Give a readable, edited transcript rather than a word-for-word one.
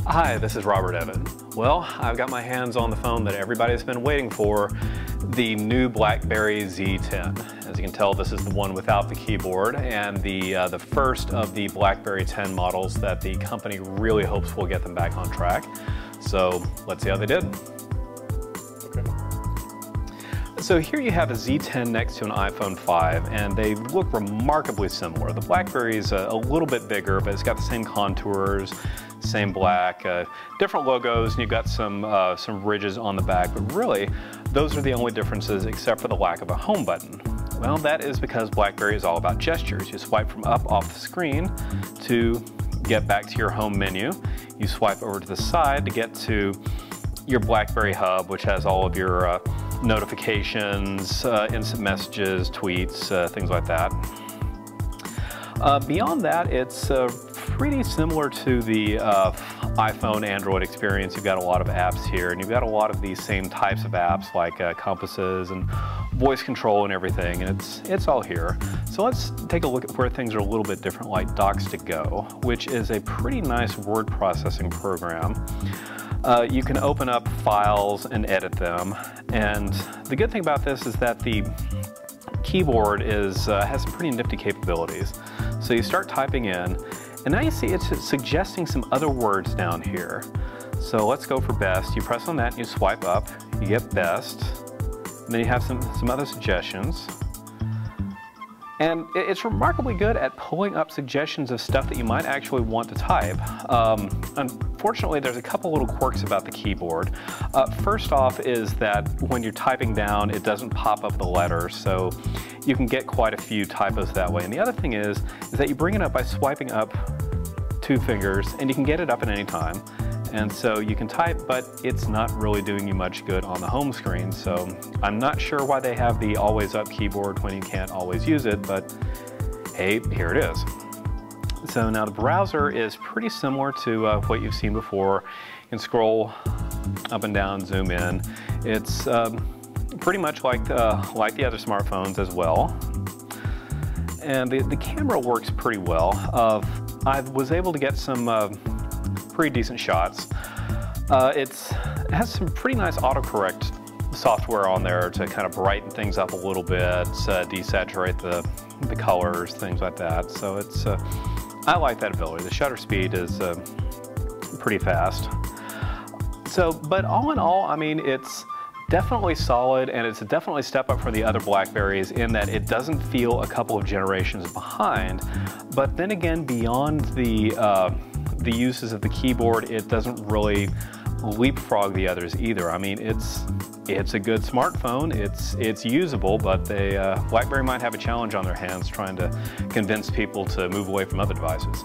Hi, this is Robert Evatt. Well, I've got my hands on the phone that everybody's been waiting for, the new Blackberry Z10. As you can tell, this is the one without the keyboard and the first of the Blackberry 10 models that the company really hopes will get them back on track. So let's see how they did. Okay. So here you have a Z10 next to an iPhone 5, and they look remarkably similar. The Blackberry is a little bit bigger, but it's got the same contours, same black, different logos, and you've got some ridges on the back, but really, those are the only differences except for the lack of a home button. Well, that is because Blackberry is all about gestures. You swipe from up off the screen to get back to your home menu. You swipe over to the side to get to your Blackberry hub, which has all of your notifications, instant messages, tweets, things like that. Beyond that, it's pretty similar to the iPhone Android experience. You've got a lot of apps here, and you've got a lot of these same types of apps like compasses and voice control and everything, and it's all here. So let's take a look at where things are a little bit different, like Docs to Go, which is a pretty nice word processing program. You can open up files and edit them, and the good thing about this is that the keyboard has some pretty nifty capabilities. So you start typing in, and now you see it's suggesting some other words down here. So let's go for best. You press on that and you swipe up, you get best, and then you have some other suggestions. And it's remarkably good at pulling up suggestions of stuff that you might actually want to type. Unfortunately, there's a couple little quirks about the keyboard. First off is that when you're typing down, it doesn't pop up the letters, so you can get quite a few typos that way. And the other thing is that you bring it up by swiping up 2 fingers, and you can get it up at any time. And so you can type, but it's not really doing you much good on the home screen. So I'm not sure why they have the always up keyboard when you can't always use it, but hey, here it is. So now the browser is pretty similar to what you've seen before. You can scroll up and down, zoom in. It's pretty much like the other smartphones as well. And the camera works pretty well. I was able to get some pretty decent shots. It has some pretty nice autocorrect software on there to kind of brighten things up a little bit, desaturate the colors, things like that. So it's I like that ability. The shutter speed is pretty fast. So, but all in all, I mean, it's definitely solid, and it's definitely a step up from the other Blackberries in that it doesn't feel a couple of generations behind. But then again, beyond the uses of the keyboard, it doesn't really leapfrog the others either. I mean, it's a good smartphone, it's usable, but Blackberry might have a challenge on their hands trying to convince people to move away from other devices.